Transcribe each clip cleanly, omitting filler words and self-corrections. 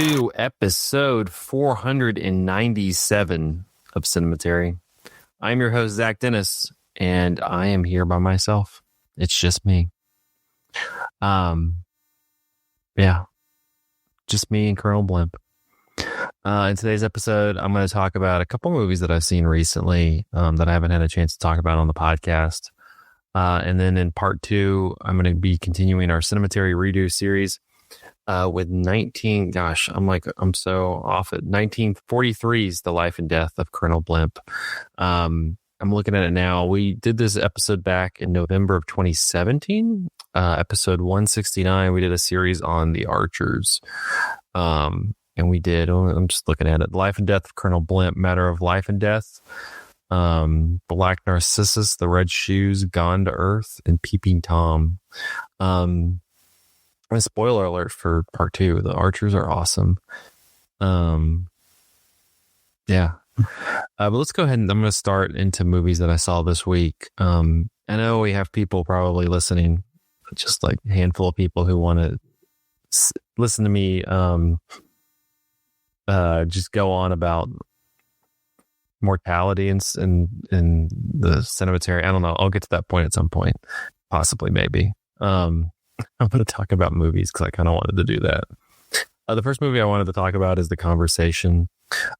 to episode 497 of Cinematary. I'm your host, Zach Dennis, and I am here by myself. It's just me. Just me and Colonel Blimp. In today's episode, I'm going to talk about a couple movies that I've seen recently that I haven't had a chance to talk about on the podcast. And then in part 2, I'm going to be continuing our Cinematary Re-Do series with 1943's The Life and Death of Colonel Blimp. I'm looking at it now. We did this episode back in November of 2017, episode 169. We did a series on The Archers. And we did, I'm just looking at it, The Life and Death of Colonel Blimp, Matter of Life and Death, Black Narcissus, The Red Shoes, Gone to Earth, and Peeping Tom. A spoiler alert for part 2. The Archers are awesome. But let's go ahead and I'm going to start into movies that I saw this week. I know we have people probably listening, just like a handful of people who want to listen to me just go on about mortality in the cemetery. I don't know. I'll get to that point at some point, possibly, maybe. I'm going to talk about movies because I kind of wanted to do that. The first movie I wanted to talk about is The Conversation.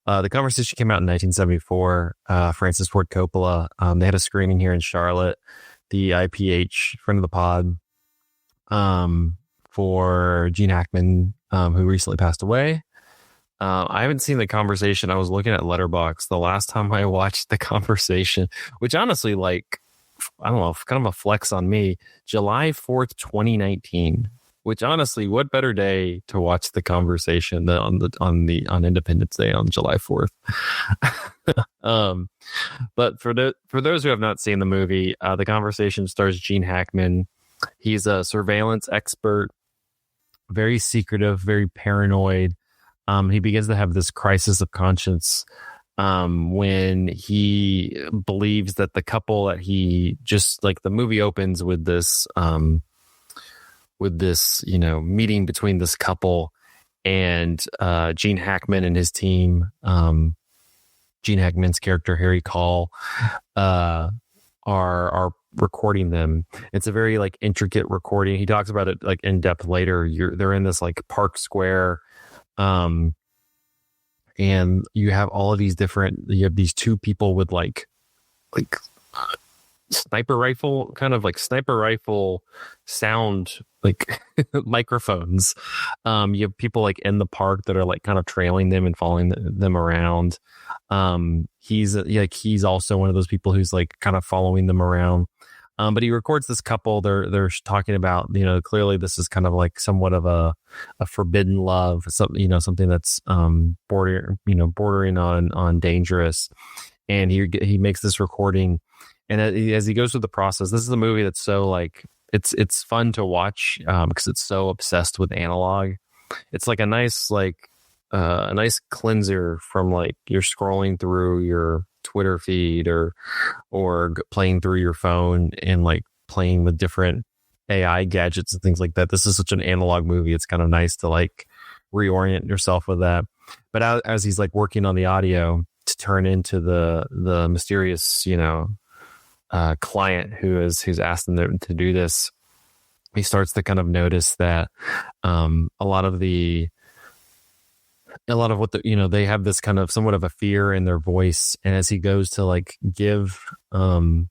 The Conversation came out in 1974. Francis Ford Coppola. They had a screening here in Charlotte. The IPH, friend of the pod, for Gene Hackman, who recently passed away. I haven't seen The Conversation. I was looking at Letterboxd the last time I watched The Conversation, which honestly, like, I don't know, kind of a flex on me. July 4th, 2019. Which honestly, what better day to watch The Conversation than on Independence Day on July 4th? But for those who have not seen the movie, The Conversation stars Gene Hackman. He's a surveillance expert, very secretive, very paranoid. He begins to have this crisis of conscience when he believes that the couple that he just, like, the movie opens with this meeting between this couple and Gene Hackman and his team. Gene Hackman's character Harry Call are recording them. It's a very, like, intricate recording. He talks about it, like, in depth later. They're in this, like, park square. And you have all of these these two people with like sniper rifle sound, like microphones. You have people like in the park that are like kind of trailing them and following them around. He's also one of those people who's like kind of following them around. But he records this couple. They're talking about, clearly this is kind of like somewhat of a forbidden love, something that's bordering on dangerous. And he makes this recording, and as he goes through the process, this is a movie that's so, like, it's fun to watch because it's so obsessed with analog. It's like a nice cleanser from, like, you're scrolling through your Twitter feed or playing through your phone and, like, playing with different AI gadgets and things like that. This is such an analog movie. It's kind of nice to, like, reorient yourself with that. But as he's, like, working on the audio to turn into the mysterious, client who's asked him to do this, he starts to kind of notice that a lot of what they have this kind of somewhat of a fear in their voice. And as he goes to, like, give young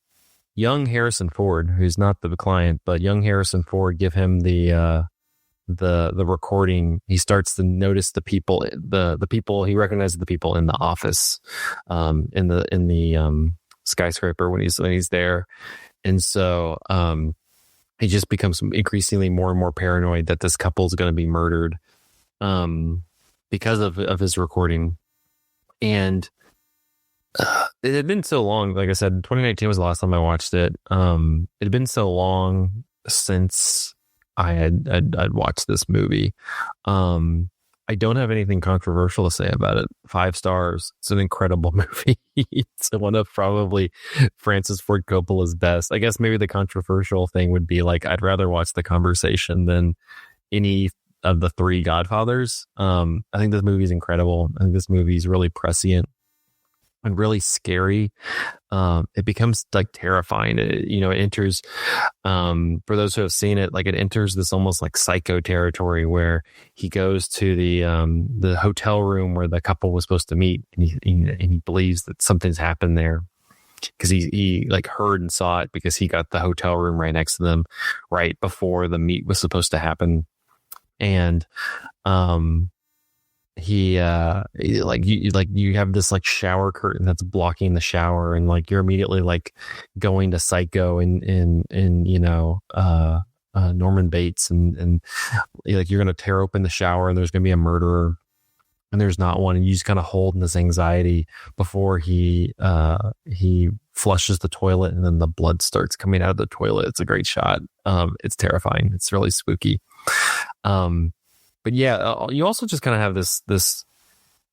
Harrison Ford, who's not the client, but young Harrison Ford, give him the recording, he starts to notice the people, he recognizes the people in the office, in the skyscraper when he's there. And so he just becomes increasingly more and more paranoid that this couple is going to be murdered because of his recording. And it had been so long, like I said, 2019 was the last time I watched it. It had been so long since I'd watched this movie. I don't have anything controversial to say about it. 5 stars. It's an incredible movie. It's one of probably Francis Ford Coppola's best. I guess maybe the controversial thing would be, like, I'd rather watch The Conversation than any of the three Godfathers. I think this movie is incredible. I think this movie is really prescient and really scary. It becomes like terrifying. It enters, for those who have seen it, like it enters this almost like Psycho territory where he goes to the hotel room where the couple was supposed to meet, and he believes that something's happened there because he like heard and saw it because he got the hotel room right next to them right before the meet was supposed to happen. And you have this like shower curtain that's blocking the shower, and like you're immediately like going to Psycho in Norman Bates, and like you're gonna tear open the shower and there's gonna be a murderer, and there's not one, and you just kind of hold in this anxiety before he flushes the toilet, and then the blood starts coming out of the toilet. It's a great shot. It's terrifying. It's really spooky. But yeah, you also just kind of have this.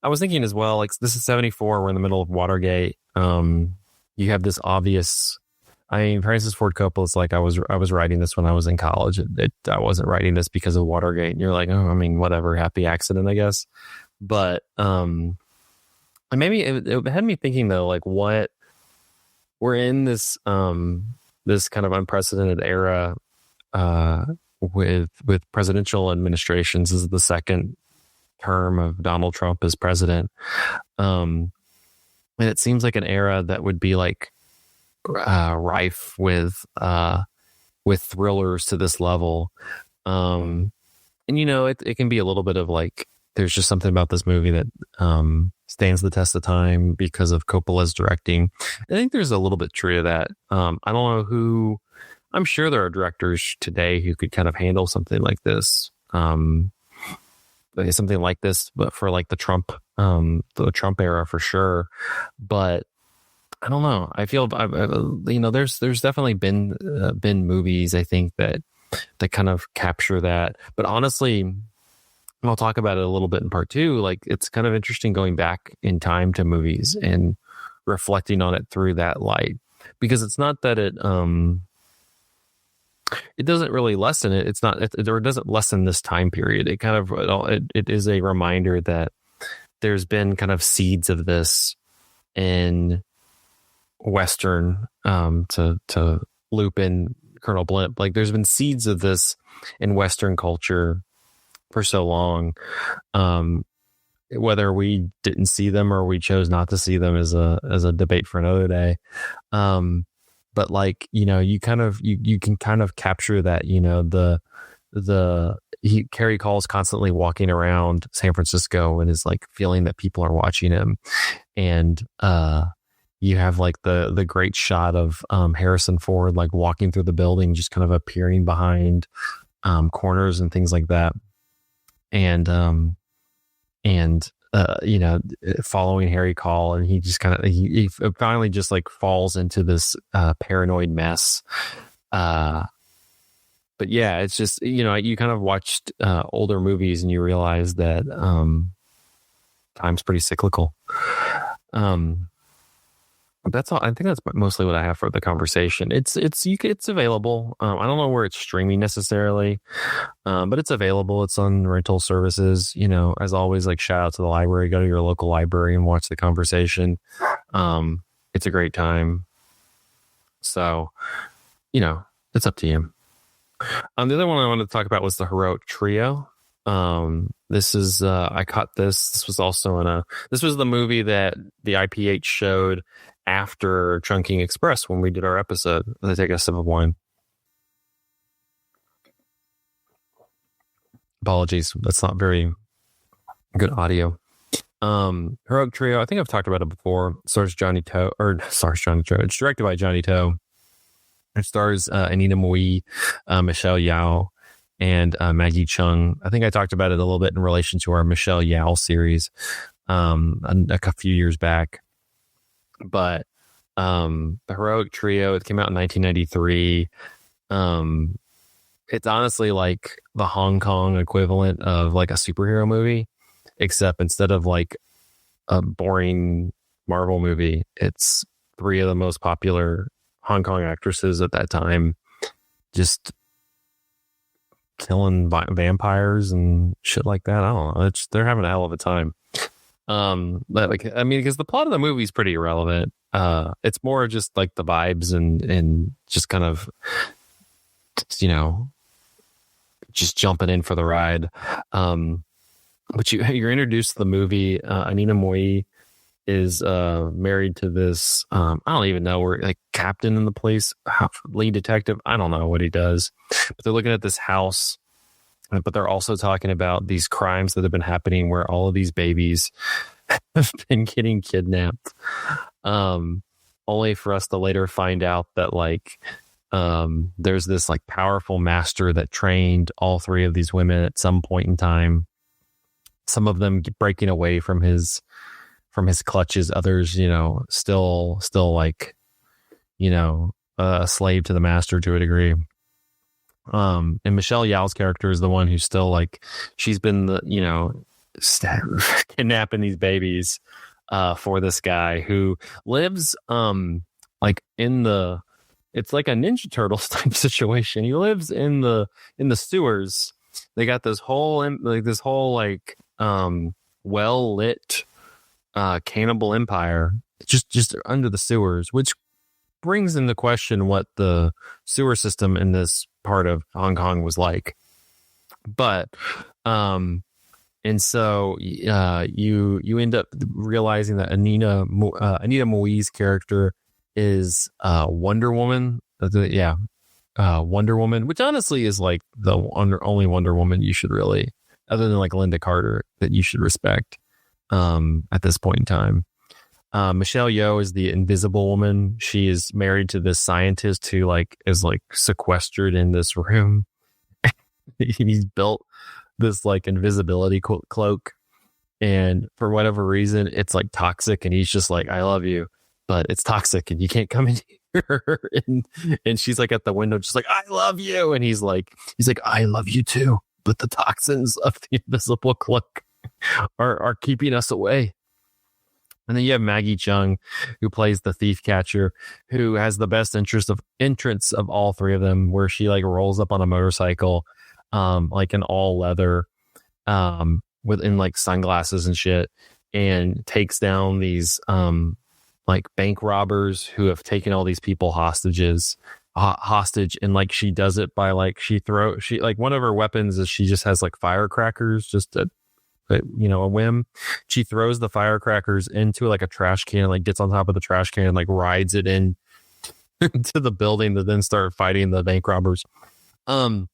I was thinking as well, like this is 1974. We're in the middle of Watergate. You have this obvious. I mean, Francis Ford Coppola's like, I was writing this when I was in college. I wasn't writing this because of Watergate. And you're like, oh, I mean, whatever, happy accident, I guess. But and maybe it had me thinking though, like what we're in this this kind of unprecedented era with presidential administrations. This is the second term of Donald Trump as president, and it seems like an era that would be like rife with thrillers to this level, and it can be a little bit of like there's just something about this movie that stands the test of time because of Coppola's directing. I think there's a little bit true to that. I don't know who. I'm sure there are directors today who could kind of handle something like this, but for like the Trump era for sure. But I don't know. I feel, there's definitely been movies I think that kind of capture that. But honestly, and I'll talk about it a little bit in part two. Like it's kind of interesting going back in time to movies and reflecting on it through that light, because it's not that it doesn't really lessen it. It's not, or it doesn't lessen this time period. It kind of, it is a reminder that there's been kind of seeds of this in Western, to loop in Colonel Blimp. Like there's been seeds of this in Western culture for so long. Whether we didn't see them or we chose not to see them is a debate for another day. But like, you kind of, you can kind of capture that, Carrie Call's constantly walking around San Francisco and is like feeling that people are watching him. And, you have like the great shot of, Harrison Ford, like walking through the building, just kind of appearing behind, corners and things like that. And following Harry Call, and he just kind of he finally just like falls into this paranoid mess. But yeah, it's just you kind of watched older movies and you realize that time's pretty cyclical. That's all. I think that's mostly what I have for the conversation. It's available. I don't know where it's streaming necessarily, but it's available. It's on rental services. As always, like shout out to the library. Go to your local library and watch the conversation. It's a great time. So, it's up to you. The other one I wanted to talk about was the Heroic Trio. This is I caught this. This was also this was the movie that the IPH showed after Chungking Express when we did our episode. Let's take a sip of wine. Apologies, that's not very good audio. Heroic Trio, I think I've talked about it before. Stars Johnny Toe. It's directed by Johnny Toe. It stars Anita Mui, Michelle Yeoh, and Maggie Chung. I think I talked about it a little bit in relation to our Michelle Yeoh series a few years back. But the Heroic Trio, it came out in 1993. It's honestly like the Hong Kong equivalent of like a superhero movie, except instead of like a boring Marvel movie, it's three of the most popular Hong Kong actresses at that time just killing vampires and shit like that. I don't know. They're having a hell of a time. But like, I mean, because the plot of the movie is pretty irrelevant. It's more just like the vibes and just kind of, you know, just jumping in for the ride. But you're introduced to the movie. Anina Moi is married to this, I don't even know, where like captain in the place, lead detective. I don't know what he does, but they're looking at this house. But they're also talking about these crimes that have been happening where all of these babies have been getting kidnapped. Only for us to later find out that like there's this like powerful master that trained all three of these women at some point in time. Some of them breaking away from his clutches, others, you know, still like, you know, a slave to the master to a degree. And Michelle Yeoh's character is the one who's still like, she's been the, you know, kidnapping these babies for this guy who lives like in the, it's like a Ninja Turtles type situation. He lives in the sewers. They got this whole well lit cannibal empire just under the sewers, which brings into question what the sewer system in this part of Hong Kong was like. But and so you end up realizing that Anita Mui's character is Wonder Woman. Wonder Woman, which honestly is like the only Wonder Woman you should really, other than like Linda Carter, that you should respect at this point in time. Michelle Yeoh is the Invisible Woman. She is married to this scientist who like is like sequestered in this room. He's built this like invisibility cloak, and for whatever reason it's like toxic, and he's just like, I love you, but it's toxic and you can't come in here. and she's like at the window just like, I love you, and he's like I love you too, but the toxins of the invisible cloak are keeping us away. And then you have Maggie Cheung, who plays the thief catcher, who has the best entrance of all three of them, where she like rolls up on a motorcycle, like in all leather, within like sunglasses and shit, and takes down these like bank robbers who have taken all these people hostage. And like she does it by like she like one of her weapons is she just has like firecrackers, just a whim. She throws the firecrackers into like a trash can, like gets on top of the trash can and like rides it in to the building to then start fighting the bank robbers. I'm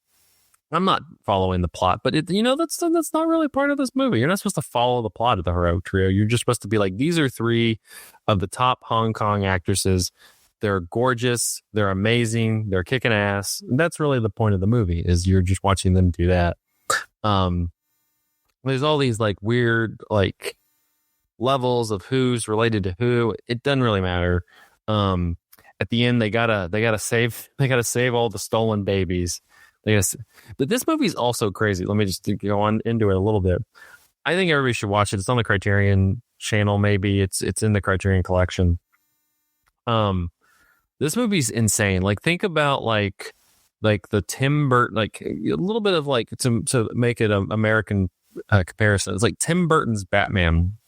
not following the plot, but that's not really part of this movie. You're not supposed to follow the plot of the heroic trio. You're just supposed to be like, these are three of the top Hong Kong actresses. They're gorgeous. They're amazing. They're kicking ass. And that's really the point of the movie, is you're just watching them do that. There's all these like weird like levels of who's related to who. It doesn't really matter. At the end, they gotta save all the stolen babies. But this movie's also crazy. Let me just go on into it a little bit. I think everybody should watch it. It's on the Criterion channel. Maybe it's in the Criterion collection. This movie's insane. Like, think about like the Tim Burton, like a little bit of like to make it an American comparison. It's like Tim Burton's Batman.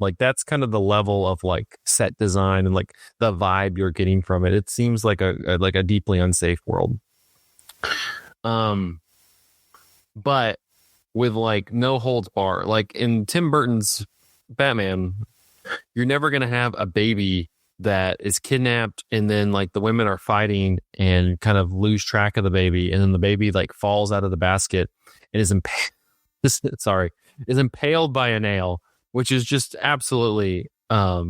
Like, that's kind of the level of like set design and like the vibe you're getting from it. It seems like a deeply unsafe world. But with like no holds bar. Like in Tim Burton's Batman, you're never gonna have a baby that is kidnapped and then like the women are fighting and kind of lose track of the baby, and then the baby like falls out of the basket and is impaled by a nail, which is just absolutely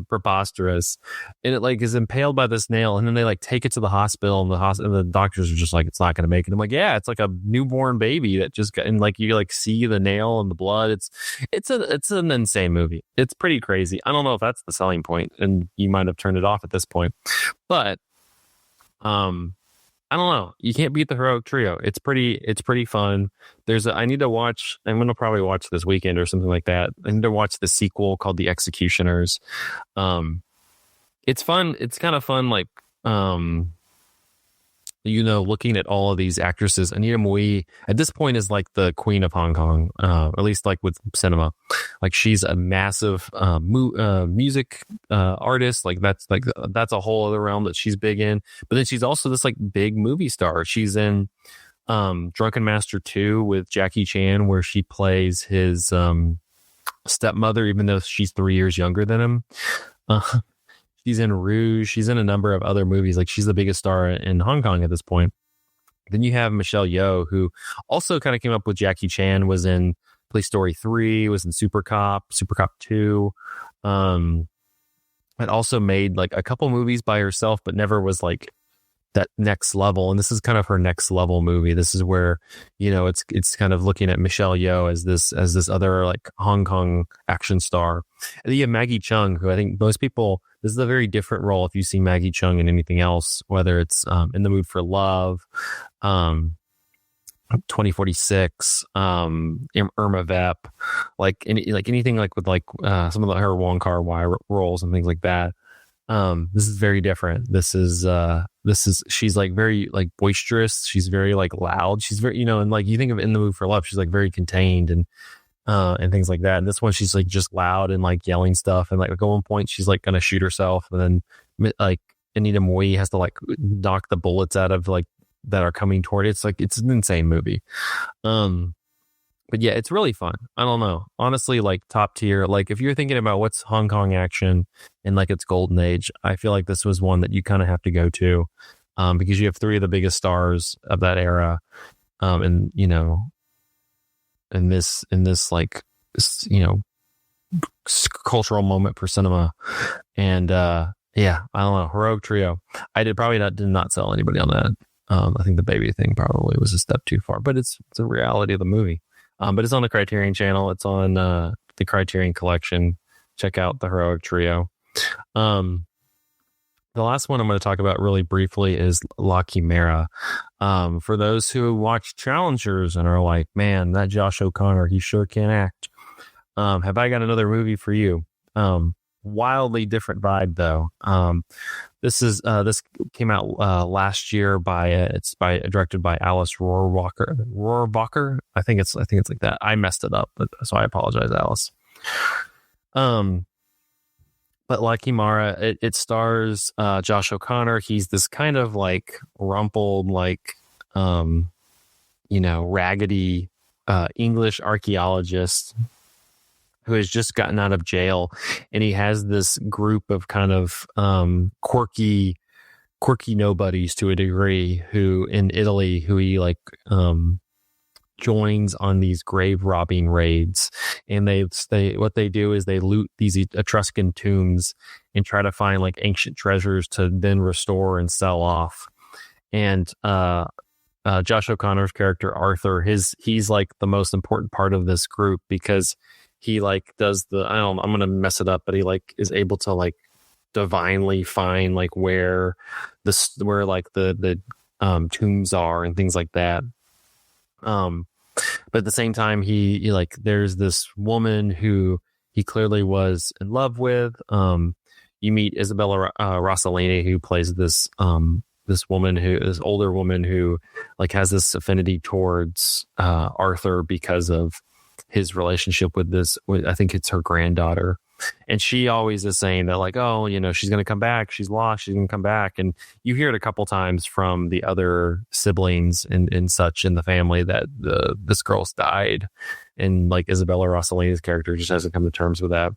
preposterous. And it like is impaled by this nail, and then they like take it to the hospital, and the doctors are just like, it's not going to make it. I'm like, yeah, it's like a newborn baby that just got, and like you like see the nail and the blood. It's an insane movie. It's pretty crazy. I don't know if that's the selling point, and you might have turned it off at this point, but I don't know. You can't beat the heroic trio. It's pretty fun. I need to watch, I'm going to probably watch this weekend or something like that. I need to watch the sequel called The Executioners. It's fun. It's kind of fun. Like, looking at all of these actresses, Anita Mui at this point is like the queen of Hong Kong, at least like with cinema. Like she's a massive music artist. Like that's a whole other realm that she's big in. But then she's also this like big movie star. She's in Drunken Master 2 with Jackie Chan, where she plays his stepmother, even though she's 3 years younger than him. She's in Rouge. She's in a number of other movies. Like she's the biggest star in Hong Kong at this point. Then you have Michelle Yeoh, who also kind of came up with Jackie Chan, was in Police Story 3, was in Super Cop 2. And also made like a couple movies by herself, but never was like that next level. And this is kind of her next level movie. This is where, it's kind of looking at Michelle Yeoh as this other like Hong Kong action star. And then you have Maggie Cheung, who I think most people, this is a very different role if you see Maggie Cheung in anything else, whether it's In the Mood for Love, 2046, Irma Vep, like anything like with like some of her Wong Kar-wai roles and things like that. This is very different. This is she's like very like boisterous. She's very like loud. She's very, and like you think of In the Mood for Love, she's like very contained and things like that. And this one, she's like just loud and like yelling stuff. And like at one point, she's like going to shoot herself. And then like Anita Mui has to like knock the bullets out of like that are coming toward it. It's like, it's an insane movie. But yeah, it's really fun. I don't know. Honestly, like top tier. Like if you're thinking about what's Hong Kong action in like its golden age, I feel like this was one that you kind of have to go to, because you have three of the biggest stars of that era. And in this like, cultural moment for cinema. And yeah, I don't know. Heroic Trio. I did not sell anybody on that. I think the baby thing probably was a step too far, but it's a reality of the movie. But it's on the Criterion channel. It's on the Criterion Collection. Check out the Heroic Trio. The last one I'm going to talk about really briefly is La Chimera. For those who watch Challengers and are like, man, that Josh O'Connor, he sure can act. Have I got another movie for you? Wildly different vibe though. This came out last year directed by Alice Rohrwacher. I think it's like that. I messed it up, so I apologize, Alice. But La Chimera, it stars Josh O'Connor. He's this kind of like rumpled, like raggedy English archaeologist who has just gotten out of jail, and he has this group of kind of quirky nobodies to a degree who in Italy who he like joins on these grave robbing raids. And they what they do is they loot these Etruscan tombs and try to find like ancient treasures to then restore and sell off. And Josh O'Connor's character Arthur, he's like the most important part of this group because he like does I'm gonna mess it up, but he like is able to like divinely find like where the tombs are and things like that. But at the same time, he like there's this woman who he clearly was in love with. You meet Isabella Rossellini, who plays this older woman who like has this affinity towards Arthur because of his relationship with I think it's her granddaughter. And she always is saying that like, oh, she's going to come back. She's lost. She's going to come back. And you hear it a couple times from the other siblings and such in the family that this girl's died. And like Isabella Rossellini's character just hasn't come to terms with that.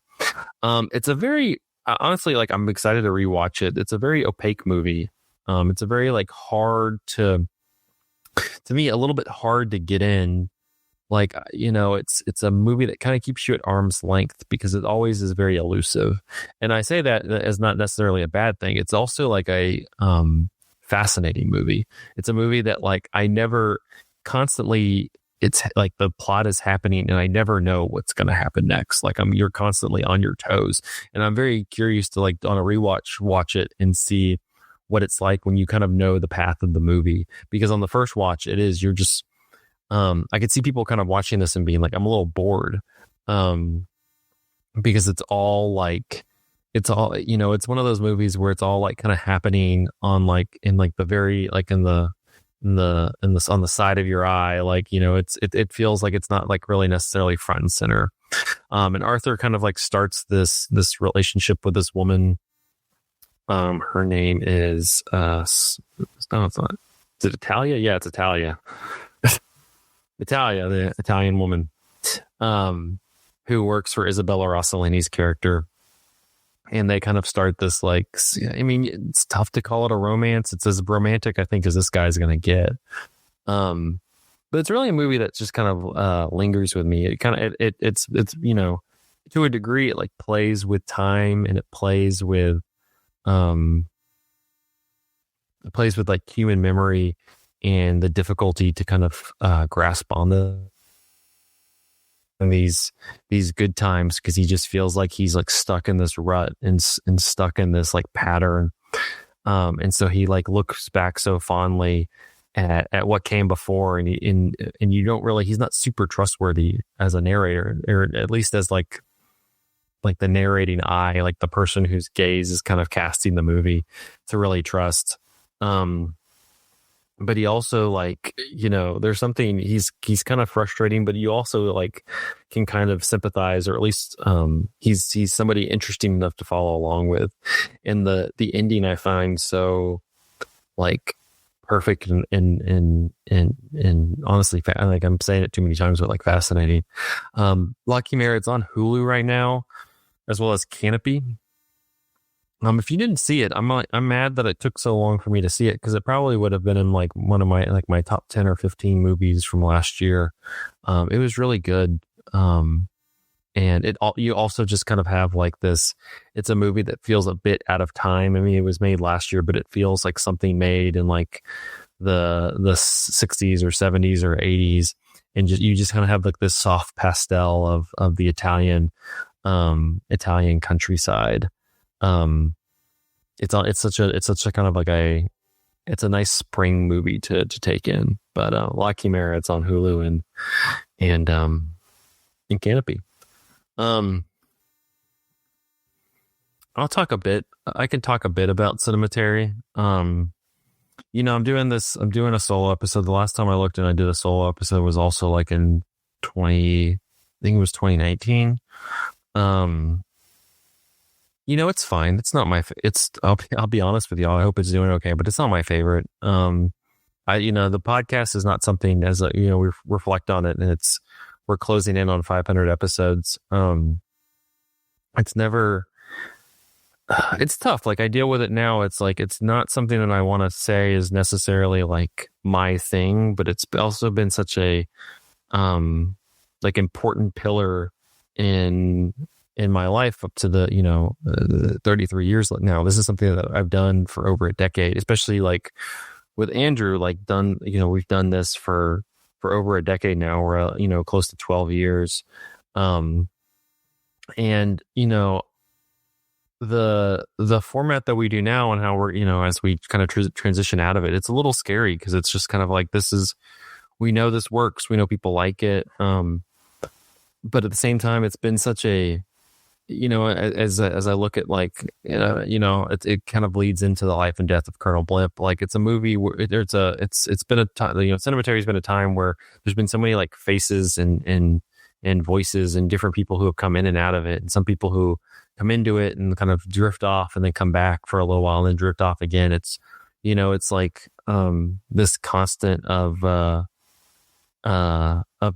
It's a very, honestly, like I'm excited to rewatch it. It's a very opaque movie. It's a very like hard to me, a little bit hard to get in. Like, it's a movie that kind of keeps you at arm's length because it always is very elusive. And I say that as not necessarily a bad thing. It's also like a fascinating movie. It's a movie that like I never constantly, it's like the plot is happening and I never know what's going to happen next. Like you're constantly on your toes. And I'm very curious to like on a rewatch, watch it and see what it's like when you kind of know the path of the movie. Because on the first watch, you're just, I could see people kind of watching this and being like, I'm a little bored, because it's all it's one of those movies where it's all like kind of happening on like in like the very like in the on the side of your eye. Like, it feels like it's not like really necessarily front and center. And Arthur kind of like starts this relationship with this woman. Her name is no, it's not. Is it Italia? Yeah, it's Italia. Italia, the Italian woman, who works for Isabella Rossellini's character. And they kind of start this, like, I mean, it's tough to call it a romance. It's as romantic, I think, as this guy's going to get. But it's really a movie that just kind of lingers with me. It kind of, it's to a degree, it like plays with time, and it plays with like human memory and the difficulty to kind of grasp on these good times, because he just feels like he's like stuck in this rut and stuck in this like pattern, and so he like looks back so fondly at what came before, and you don't really, he's not super trustworthy as a narrator, or at least as like the narrating eye, like the person whose gaze is kind of casting the movie, to really trust. But he also, like, there's something, he's kind of frustrating, but you also like can kind of sympathize, or at least he's somebody interesting enough to follow along with. And the ending I find so like perfect and honestly, like, I'm saying it too many times, but like fascinating. La Chimera, it's on Hulu right now, as well as Canopy. If you didn't see it, I'm mad that it took so long for me to see it, because it probably would have been in like one of my top 10 or 15 movies from last year. It was really good. And you also just kind of have like this, it's a movie that feels a bit out of time. I mean, it was made last year, but it feels like something made in like the 60s or 70s or 80s. And you just kind of have like this soft pastel of the Italian countryside. It's such a kind of like it's a nice spring movie to take in. But La Chimera, it's on Hulu and in Canopy. I can talk a bit about Cinematary. I'm doing a solo episode. The last time I looked and I did a solo episode was also like in 2019. It's fine. It's not my, I'll be honest with y'all. I hope it's doing okay, but it's not my favorite. The podcast is not something, as we reflect on it, and we're closing in on 500 episodes. It's never, it's tough. Like, I deal with it now. It's like, it's not something that I want to say is necessarily like my thing, but it's also been such a, like, important pillar in my life up to the 33 years now. This is something that I've done for over a decade, especially like with Andrew, like we've done this for over a decade now. We're close to 12 years. And the format that we do now and how we're as we kind of transition out of it, it's a little scary, because it's just kind of like, we know this works, we know people like it, but at the same time, it's been such a, as I look at, like, it kind of leads into the life and death of Colonel Blimp. Like, it's a movie where it's been a time, Cinematary has been a time where there's been so many like faces and voices and different people who have come in and out of it, and some people who come into it and kind of drift off and then come back for a little while and then drift off again. It's it's like this constant of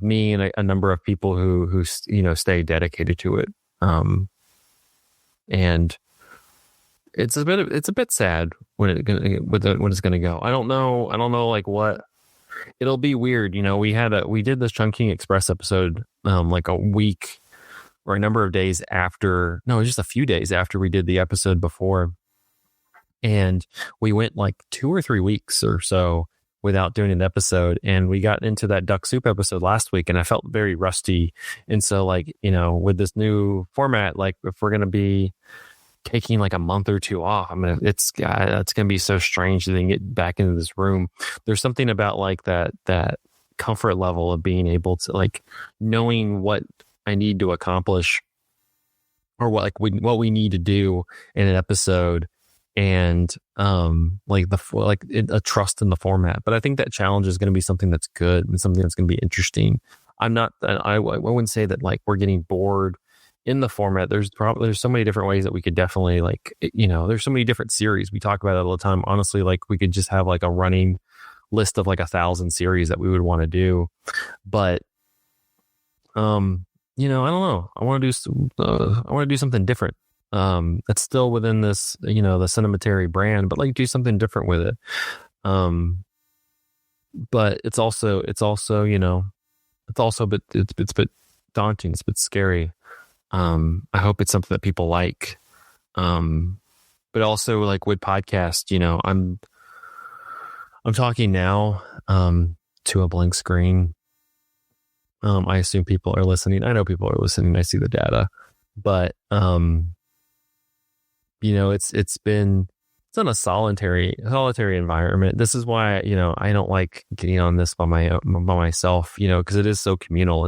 me and a number of people who stay dedicated to it. And it's a bit sad when it's gonna go. I don't know like what it'll be. Weird. We did this Chungking Express episode like a week or a number of days after, no, just a few days after we did the episode before, and we went like 2 or 3 weeks or so without doing an episode, and we got into that duck soup episode last week, and I felt very rusty. And so, like, with this new format, like, if we're gonna be taking like a month or two off, it's gonna be so strange to then get back into this room. There's something about like that comfort level of being able to, like, knowing what I need to accomplish, or what we need to do in an episode, and a trust in the format. But I think that challenge is going to be something that's good and something that's going to be interesting. I wouldn't say that like we're getting bored in the format. There's so many different ways that we could definitely there's so many different series. We talk about it all the time. Honestly, like we could just have like a running list of like 1,000 series that we would want to do. But I don't know. I want to do something different. That's still within this, the Cinematary brand, but like do something different with it. But it's also, but it's a bit daunting. It's a bit scary. I hope it's something that people like. But also like with podcast, I'm talking now, to a blank screen. I assume people are listening. I know people are listening. I see the data, but, it's in a solitary environment. This is why, I don't like getting on this by myself, because it is so communal.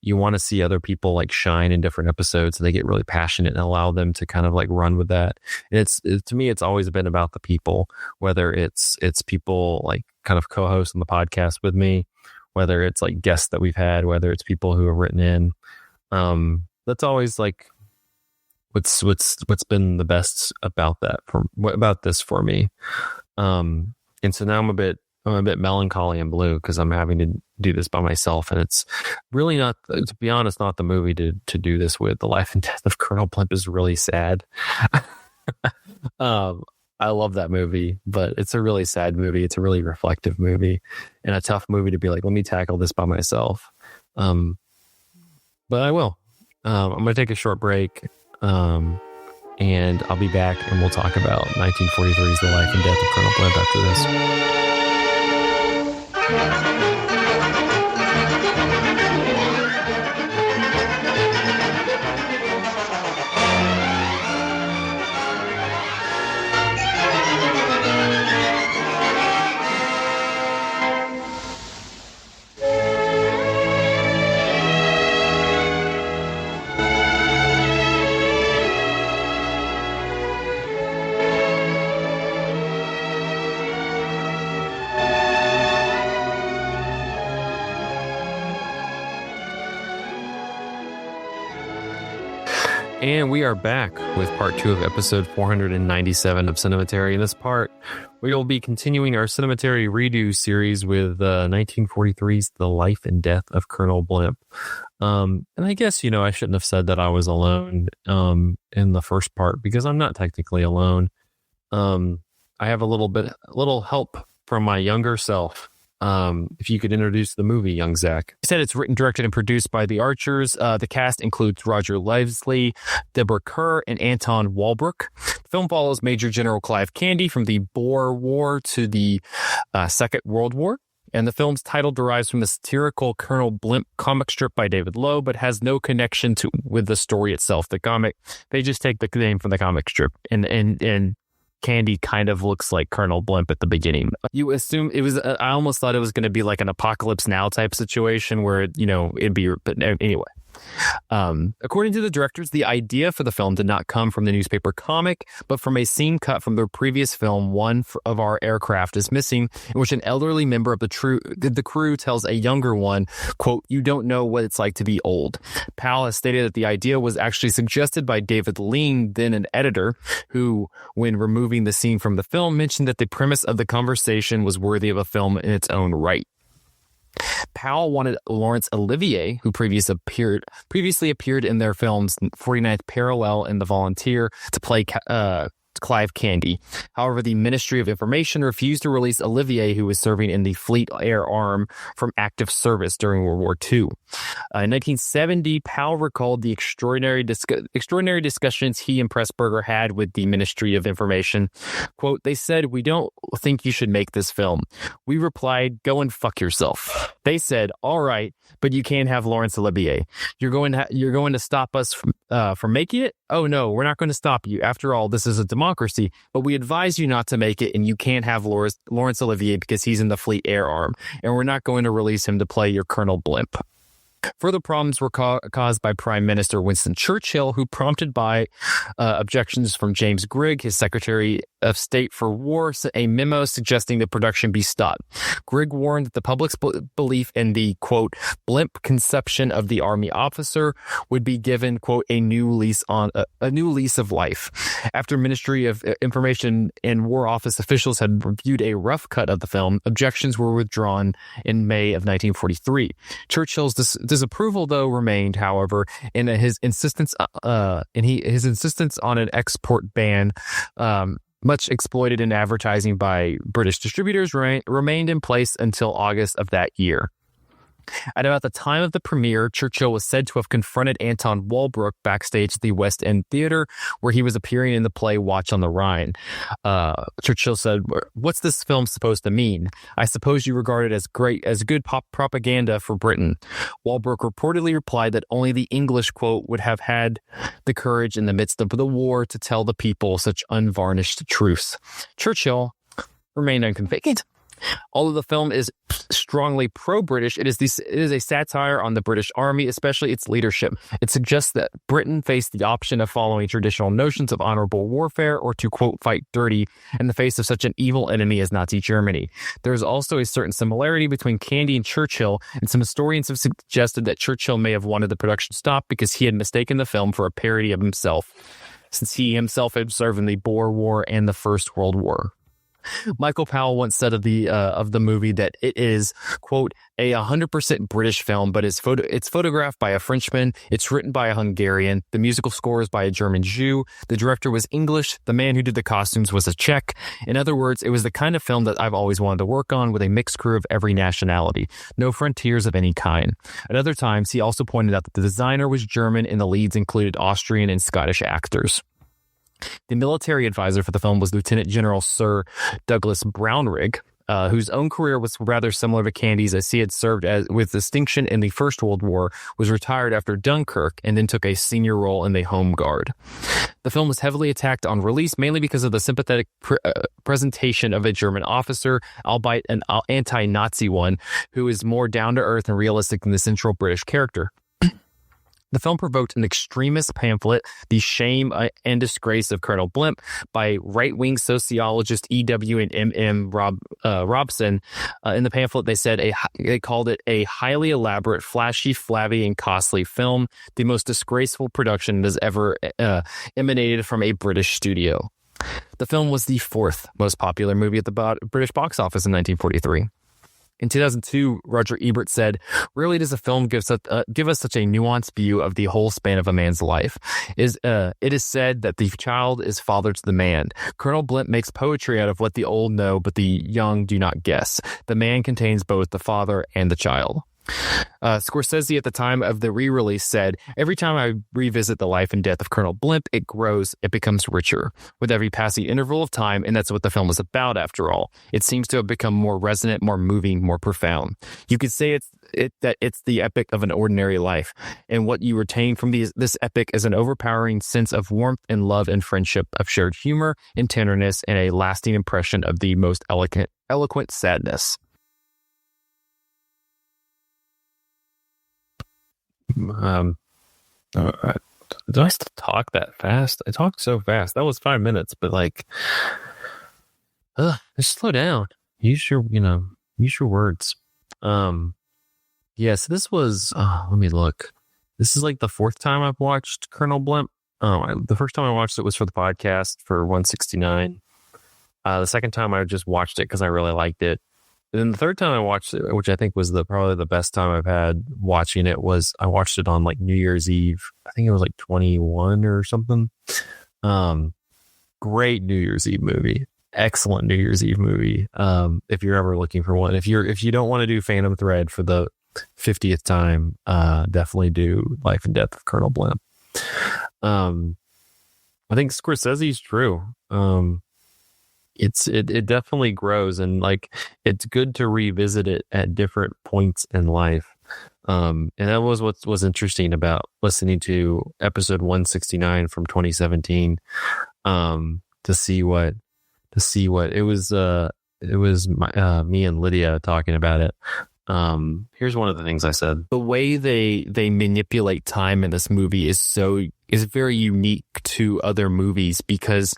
You want to see other people like shine in different episodes and they get really passionate and allow them to kind of like run with that. And to me, it's always been about the people, whether it's people like kind of co-host on the podcast with me, whether it's like guests that we've had, whether it's people who have written in. That's always like what's been the best about this for me. And so now I'm a bit melancholy and blue because I'm having to do this by myself, and it's really not, to be honest, not the movie to do this with. The life and death of Colonel Blimp is really sad. I love that movie, but it's a really sad movie. It's a really reflective movie and a tough movie to be like, let me tackle this by myself. But I will. I'm going to take a short break. And I'll be back and we'll talk about 1943's The Life and Death of Colonel Blimp after this. And we are back with part 2 of episode 497 of Cinematary. In this part, we will be continuing our Cinematary Re-Do series with 1943's The Life and Death of Colonel Blimp. And I guess, I shouldn't have said that I was alone in the first part, because I'm not technically alone. I have a little help from my younger self. If you could introduce the movie, young Zach. He said it's written, directed, and produced by the Archers. The cast includes Roger Lively, Deborah Kerr, and Anton Walbrook. The film follows Major General Clive Candy from the Boer War to the Second World War. And the film's title derives from the satirical Colonel Blimp comic strip by David Lowe, but has no connection with the story itself. The comic, they just take the name from the comic strip, and Candy kind of looks like Colonel Blimp at the beginning. You assume it was, I almost thought it was going to be like an Apocalypse Now type situation where, it'd be, but anyway. According to the directors, the idea for the film did not come from the newspaper comic, but from a scene cut from their previous film, One of Our Aircraft is Missing, in which an elderly member of the crew tells a younger one, quote, "You don't know what it's like to be old." Powell has stated that the idea was actually suggested by David Lean, then an editor, who, when removing the scene from the film, mentioned that the premise of the conversation was worthy of a film in its own right. Powell wanted Laurence Olivier, who previously appeared in their films 49th Parallel and The Volunteer, to play Clive Candy. However, the Ministry of Information refused to release Olivier, who was serving in the Fleet Air Arm, from active service during World War II. In 1970, Powell recalled the extraordinary discussions he and Pressburger had with the Ministry of Information. Quote, "They said, 'We don't think you should make this film.' We replied, 'Go and fuck yourself.' They said, 'All right, but you can't have Laurence Olivier. You're going to stop us from making it? Oh no, we're not going to stop you. After all, this is a democracy, but we advise you not to make it, and you can't have Laurence Olivier because he's in the Fleet Air Arm, and we're not going to release him to play your Colonel Blimp.'" Further problems were caused by Prime Minister Winston Churchill, who, prompted by objections from James Grigg, his Secretary of State for War, sent a memo suggesting the production be stopped. Grigg warned that the public's belief in the, quote, blimp conception of the army officer would be given, quote, a new lease of life. After Ministry of Information and War Office officials had reviewed a rough cut of the film, objections were withdrawn in May of 1943. Churchill's disapproval, though, remained, however, in his insistence on an export ban, much exploited in advertising by British distributors, remained in place until August of that year. At about the time of the premiere, Churchill was said to have confronted Anton Walbrook backstage at the West End Theatre, where he was appearing in the play Watch on the Rhine. Churchill said, "What's this film supposed to mean? I suppose you regard it as good propaganda for Britain." Walbrook reportedly replied that only the English, quote, would have had the courage in the midst of the war to tell the people such unvarnished truths. Churchill remained unconvicted. Although the film is strongly pro-British, it is a satire on the British Army, especially its leadership. It suggests that Britain faced the option of following traditional notions of honorable warfare or to, quote, fight dirty in the face of such an evil enemy as Nazi Germany. There is also a certain similarity between Candy and Churchill, and some historians have suggested that Churchill may have wanted the production stopped because he had mistaken the film for a parody of himself, since he himself had served in the Boer War and the First World War. Michael Powell once said of the movie that it is, quote, a 100% British film, but it's photographed by a Frenchman. It's written by a Hungarian. The musical score is by a German Jew. The director was English. The man who did the costumes was a Czech. In other words, it was the kind of film that I've always wanted to work on, with a mixed crew of every nationality. No frontiers of any kind. At other times, he also pointed out that the designer was German and the leads included Austrian and Scottish actors. The military advisor for the film was Lieutenant General Sir Douglas Brownrigg, whose own career was rather similar to Candy's, as he had served with distinction in the First World War, was retired after Dunkirk, and then took a senior role in the Home Guard. The film was heavily attacked on release, mainly because of the sympathetic presentation of a German officer, albeit an anti-Nazi one, who is more down-to-earth and realistic than the central British character. The film provoked an extremist pamphlet, The Shame and Disgrace of Colonel Blimp, by right-wing sociologist E.W. and M.M. Robson. In the pamphlet, they called it a highly elaborate, flashy, flabby, and costly film, the most disgraceful production that has ever emanated from a British studio. The film was the fourth most popular movie at the British box office in 1943. In 2002, Roger Ebert said, "Rarely does a film give us such a nuanced view of the whole span of a man's life. It is said that the child is father to the man. Colonel Blimp makes poetry out of what the old know, but the young do not guess. The man contains both the father and the child." Scorsese, at the time of the re-release, said, "Every time I revisit the life and death of Colonel Blimp, it grows, it becomes richer with every passing interval of time, and that's what the film is about, after all. It seems to have become more resonant, more moving, more profound. You could say that it's the epic of an ordinary life, and what you retain from this epic is an overpowering sense of warmth and love and friendship, of shared humor and tenderness, and a lasting impression of the most eloquent sadness." Do I still talk that fast? I talk so fast. That was 5 minutes, but just slow down. Use your words. So this was, let me look. This is like the fourth time I've watched Colonel Blimp. The first time I watched it was for the podcast for 169. The second time I just watched it because I really liked it. And then the third time I watched it, which I think was probably the best time I've had watching it, was I watched it on New Year's Eve. I think it was 21 or something. Great New Year's Eve movie. Excellent New Year's Eve movie. If you're ever looking for one, if you don't want to do Phantom Thread for the 50th time, definitely do Life and Death of Colonel Blimp. I think Scorsese's true. It definitely grows, and it's good to revisit it at different points in life. And that was what was interesting about listening to episode 169 from 2017, to see what it was. It was me and Lydia talking about it. here's one of the things I said. The way they manipulate time in this movie is very unique to other movies because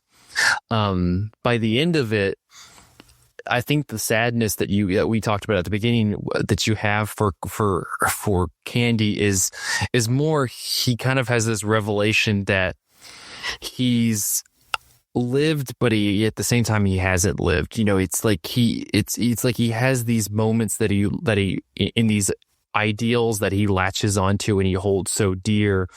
by the end of it, I think the sadness that we talked about at the beginning that you have for Candy is more, he kind of has this revelation that he's lived, but he at the same time he hasn't lived. It's like he has these moments that he in these ideals that he latches onto and he holds so dear,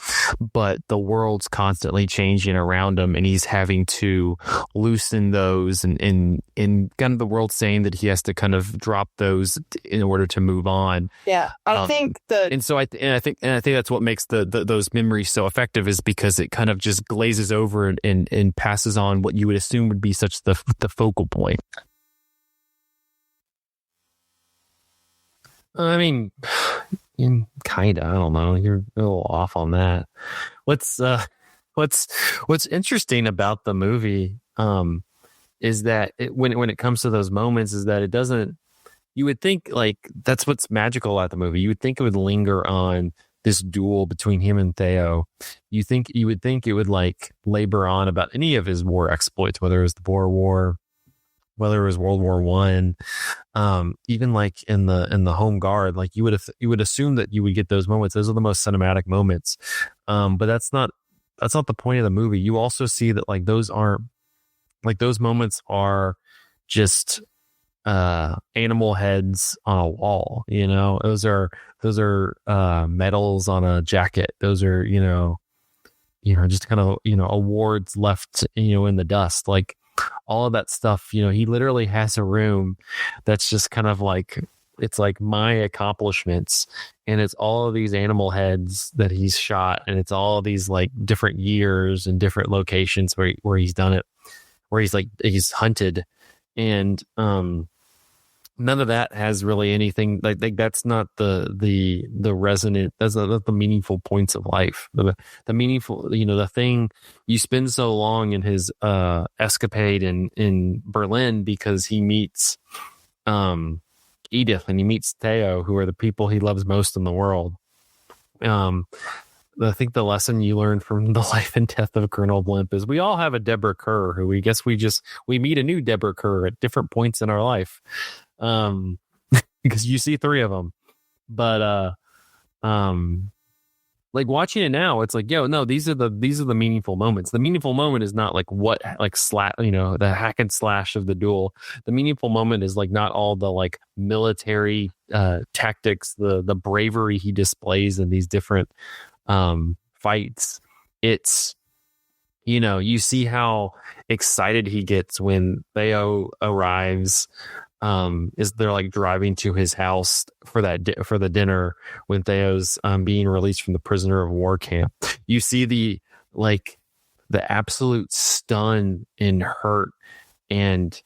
but the world's constantly changing around him and he's having to loosen those and kind of the world saying that he has to kind of drop those in order to move on. Yeah, I think that, and so I think that's what makes those memories so effective, is because it kind of just glazes over and passes on what you would assume would be such the focal point. I mean, kind of. I don't know. You're a little off on that. What's interesting about the movie is that when it comes to those moments, is that it doesn't. You would think like that's what's magical about the movie. You would think it would linger on this duel between him and Theo. You would think it would like labor on about any of his war exploits, whether it was the Boer War, whether it was World War I, even like in the Home Guard, like you would assume that you would get those moments. Those are the most cinematic moments. But that's not the point of the movie. You also see that like those moments are just animal heads on a wall. Those are medals on a jacket. Those are just kind of awards left in the dust. Like all of that stuff, he literally has a room that's just kind of like, it's like my accomplishments, and it's all of these animal heads that he's shot, and it's all of these like different years and different locations where he's done it, where he's hunted, and none of that has really anything like that's not the resonant, that's not the meaningful points of life. The meaningful, the thing you spend so long in his escapade in Berlin, because he meets Edith and he meets Theo, who are the people he loves most in the world. I think the lesson you learn from the life and death of Colonel Blimp is we all have a Deborah Kerr who we meet a new Deborah Kerr at different points in our life. Because you see three of them, but like watching it now, it's like, no, these are the meaningful moments. The meaningful moment is not like the hack and slash of the duel. The meaningful moment is like not all the like military tactics, the bravery he displays in these different fights. It's you see how excited he gets when Theo arrives. They're like driving to his house for the dinner when Theo's being released from the prisoner of war camp. You see the absolute stun and hurt, and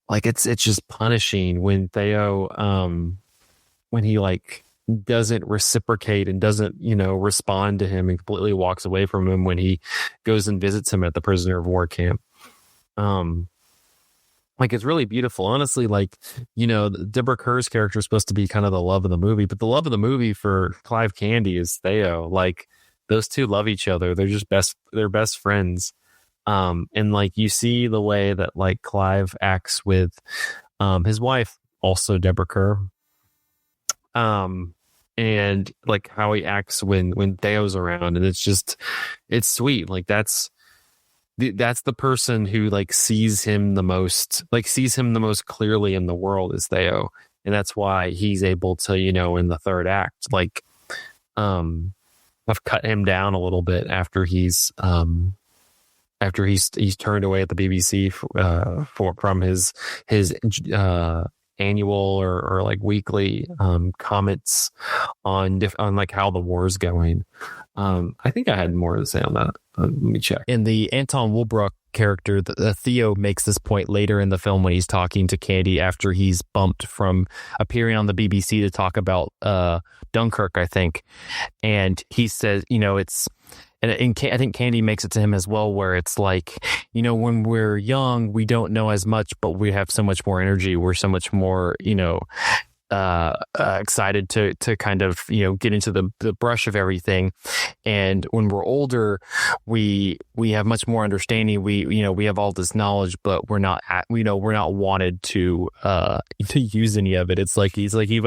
like it's just punishing when Theo when he like doesn't reciprocate and doesn't respond to him and completely walks away from him when he goes and visits him at the prisoner of war camp. Like it's really beautiful, honestly. Like Deborah Kerr's character is supposed to be kind of the love of the movie, but the love of the movie for Clive Candy is Theo. Like those two love each other. They're just best friends. And like you see the way that like Clive acts with his wife, also Deborah Kerr. And like how he acts when Theo's around, and it's sweet. Like that's the person who like sees him the most clearly in the world is Theo. And that's why he's able to, in the third act, like, I've cut him down a little bit after he's turned away at the BBC from his annual or like weekly comments on like how the war's going. I think I had more to say on that. Let me check. In the Anton Woolbrook character, Theo makes this point later in the film when he's talking to Candy after he's bumped from appearing on the BBC to talk about Dunkirk, I think. And he says, it's, and I think Candy makes it to him as well, where it's like, when we're young, we don't know as much, but we have so much more energy. We're so much more, excited to kind of, you know, get into the brush of everything. And when we're older, we have much more understanding. We have all this knowledge, but we're not wanted to use any of it. It's like you've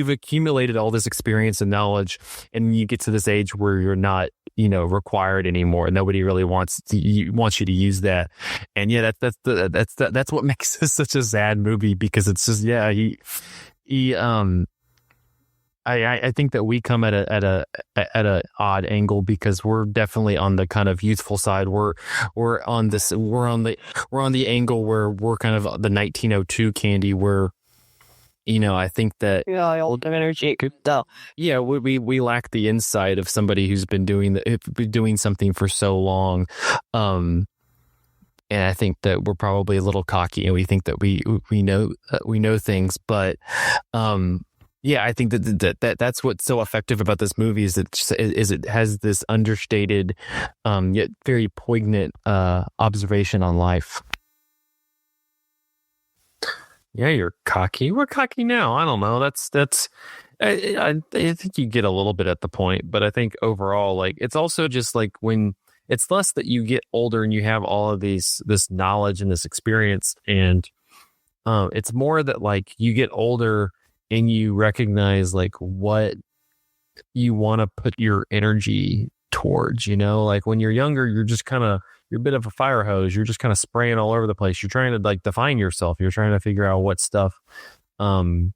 accumulated all this experience and knowledge, and you get to this age where you're not, you know, required anymore. Nobody really wants you to use that. And yeah, that's what makes this such a sad movie, because it's just, yeah, I think that we come at a odd angle, because we're definitely on the kind of youthful side. We're on the angle where we're kind of the 1902 Candy, where, you know, I think that old energy. Yeah, we lack the insight of somebody who's been doing something for so long. And I think that we're probably a little cocky, and we think that we know things, but yeah, I think that's what's so effective about this movie, is it has this understated yet very poignant observation on life. Yeah, you're cocky. We're cocky now. I don't know. I think you get a little bit at the point, but I think overall, like, it's also just like, when it's less that you get older and you have all of this knowledge and this experience, and it's more that, like, you get older and you recognize, like, what you want to put your energy towards, you know? Like, when you're younger, you're a bit of a fire hose. You're just kind of spraying all over the place. You're trying to, like, define yourself. You're trying to figure out what stuff like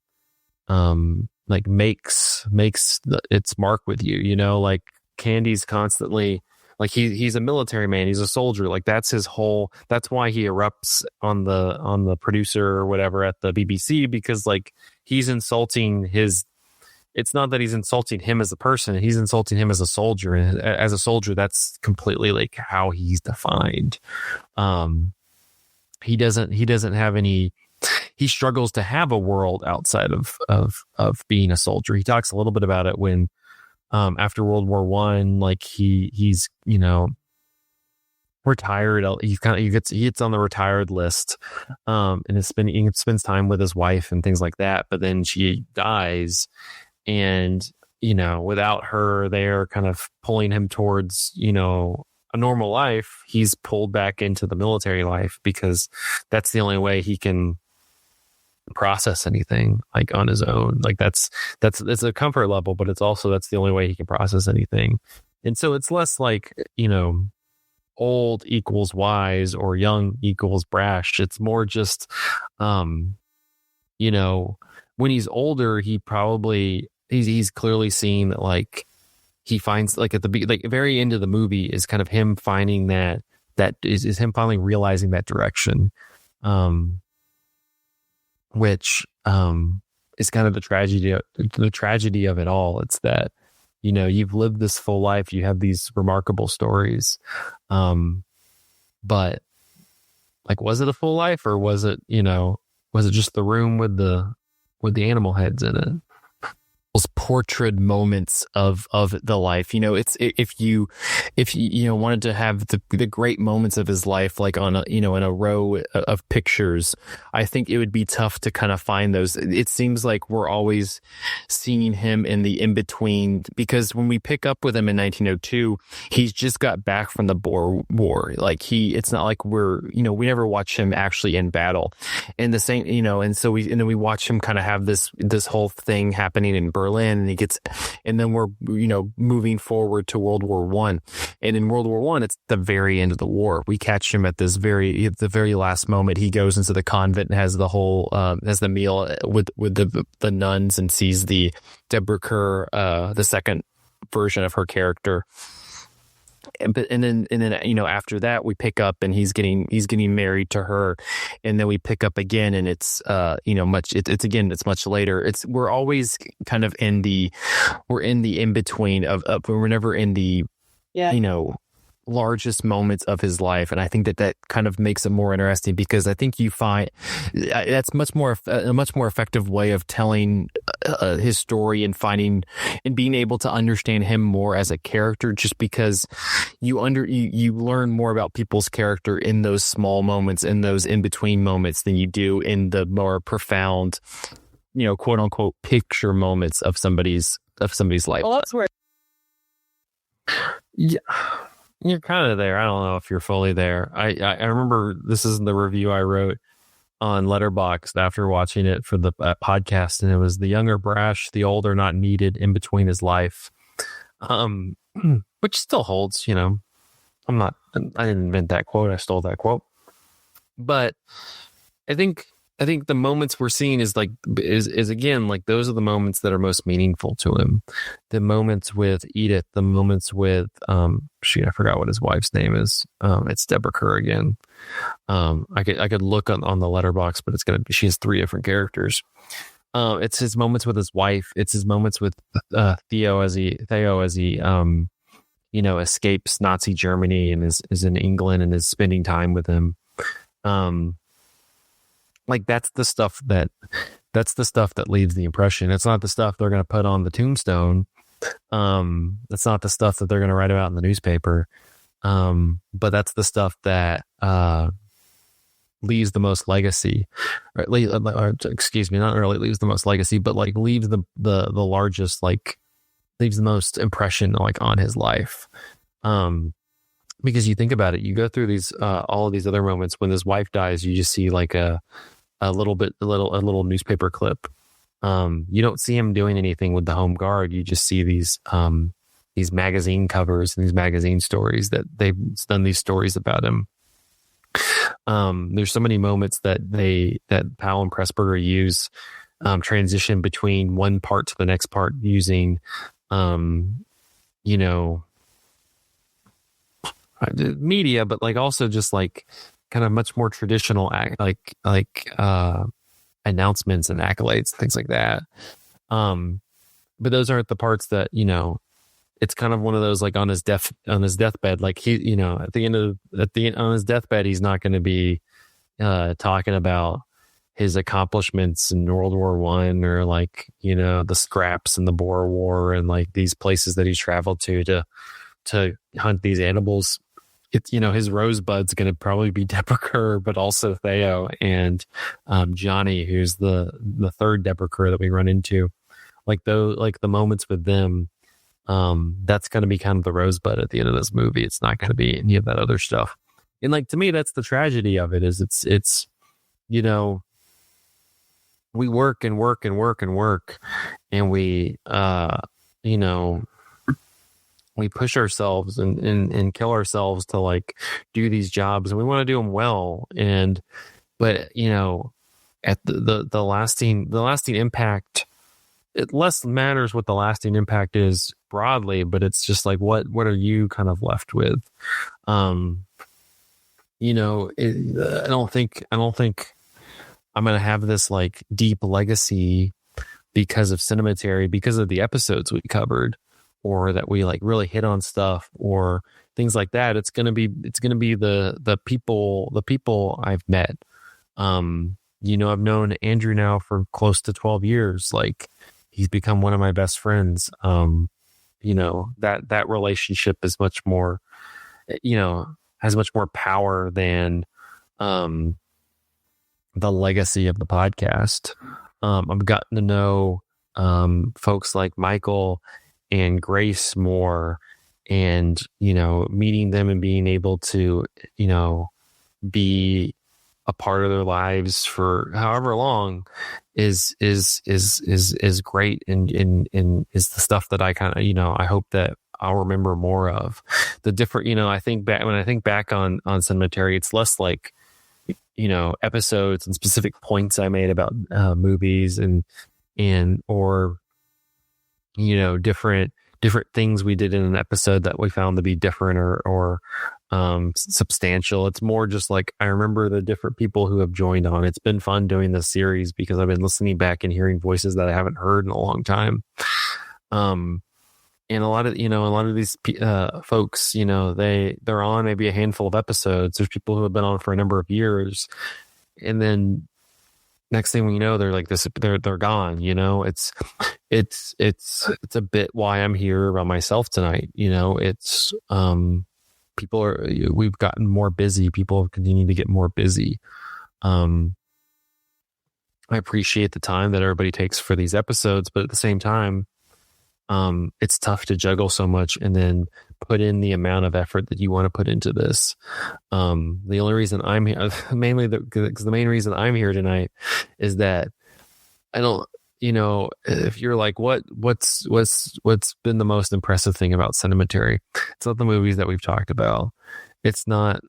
makes its mark with you, you know? Like, Candy's constantly, like, he's a military man, he's a soldier, like, that's why he erupts on the producer or whatever at the BBC, because, like, he's insulting it's not that he's insulting him as a person, he's insulting him as a soldier, and as a soldier, that's completely, like, how he's defined. He doesn't have any, he struggles to have a world outside of being a soldier. He talks a little bit about it when after World War One, like, he's, you know, retired. He gets on the retired list, and he spends time with his wife and things like that. But then she dies, and, you know, without her there kind of pulling him towards, you know, a normal life, he's pulled back into the military life, because that's the only way he can process anything, like, on his own. Like, it's a comfort level, but it's also, that's the only way he can process anything. And so it's less like, you know, old equals wise or young equals brash. It's more just, you know, when he's older, he's clearly seeing that, like, he finds, like, at the very end of the movie is kind of him finding that is him finally realizing that direction, which is kind of the tragedy of it all. It's that, you know, you've lived this full life, you have these remarkable stories, but, like, was it a full life, or was it just the room with the animal heads in it? Those portrait moments of the life, you know, it's, if you wanted to have the great moments of his life, like, on a, you know, in a row of pictures, I think it would be tough to kind of find those. It seems like we're always seeing him in the in between, because when we pick up with him in 1902, he's just got back from the Boer War. Like, it's not like we never watch him actually in battle, and the same, you know, and so then we watch him kind of have this whole thing happening in Berlin, and then we're, you know, moving forward to World War One, and in World War One, it's the very end of the war. We catch him at the very last moment. He goes into the convent and has the meal with the nuns, and sees the Deborah Kerr, the second version of her character. And then you know, after that, we pick up, and he's getting married to her, and then we pick up again, and it's you know, it's much later. We're always kind of in the in between of we're never in the, you know, largest moments of his life. And I think that kind of makes it more interesting, because I think you find that's a much more effective way of telling his story, and being able to understand him more as a character, just because you learn more about people's character in those small moments, in those in between moments, than you do in the more profound quote unquote picture moments of somebody's life. Well, that's where. Yeah, you're kind of there. I don't know if you're fully there. I remember this is the review I wrote on Letterboxd after watching it for the podcast, and it was the young are brash, the old are not needed, in between is life. Which still holds. I didn't invent that quote. I stole that quote. But I think the moments we're seeing is again, like, those are the moments that are most meaningful to him. The moments with Edith, the moments with I forgot what his wife's name is. It's Deborah Kerr again. I could look on the letterbox, but she has 3 different characters. It's his moments with his wife. It's his moments with Theo as he escapes Nazi Germany and is in England and is spending time with him. Like, that's the stuff that leaves the impression. It's not the stuff they're going to put on the tombstone. That's not the stuff that they're going to write about in the newspaper. But that's the stuff that leaves the most legacy. Or excuse me, not really leaves the most legacy, but like leaves the largest, like, leaves the most impression, like, on his life. Because you think about it, you go through these all of these other moments when his wife dies, you just see like a little newspaper clip. You don't see him doing anything with the home guard. You just see these magazine covers and these magazine stories that they've done these stories about him. There's so many moments that Powell and Pressburger use, transition between one part to the next part using, media, but like also just like kind of much more traditional announcements and accolades, things like that. But those aren't the parts that, it's kind of one of those, like, on his deathbed, like he, on his deathbed, he's not going to be talking about his accomplishments in World War I, or like, the scraps in the Boer War, and like these places that he traveled to hunt these animals. It's, his rosebud's going to probably be Deborah Kerr, but also Theo and Johnny, who's the third Deborah Kerr that we run into. Like the moments with them, that's going to be kind of the rosebud at the end of this movie. It's not going to be any of that other stuff. And like, to me, that's the tragedy of it, is it's we work and work and work and work, and we we push ourselves and kill ourselves to like do these jobs, and we want to do them well. But at the lasting impact, it less matters what the lasting impact is broadly, but it's just like, what are you kind of left with? I don't think I'm going to have this like deep legacy because of Cinematary, because of the episodes we covered, or that we like really hit on stuff or things like that. It's going to be the people I've met. I've known Andrew now for close to 12 years. Like, he's become one of my best friends. That relationship is much more, has much more power than the legacy of the podcast. I've gotten to know folks like Michael and Grace more, and meeting them and being able to be a part of their lives for however long is great, and is the stuff that I kind of I hope that I'll remember more of. The different when I think back on Cinematary, it's less like episodes and specific points I made about movies and or different things we did in an episode that we found to be different or substantial. It's more just like, I remember the different people who have joined on. It's been fun doing this series because I've been listening back and hearing voices that I haven't heard in a long time. And a lot of these folks, they're on maybe a handful of episodes. There's people who have been on for a number of years, and then next thing we know, they're like this. They're gone. It's a bit why I'm here by myself tonight. It's we've gotten more busy. People have continued to get more busy. I I appreciate the time that everybody takes for these episodes, but at the same time, it's tough to juggle so much and then put in the amount of effort that you want to put into this. The only reason I'm here, because the main reason I'm here tonight is that I don't, if you're like, what's been the most impressive thing about Cinematary? It's not the movies that we've talked about. It's not,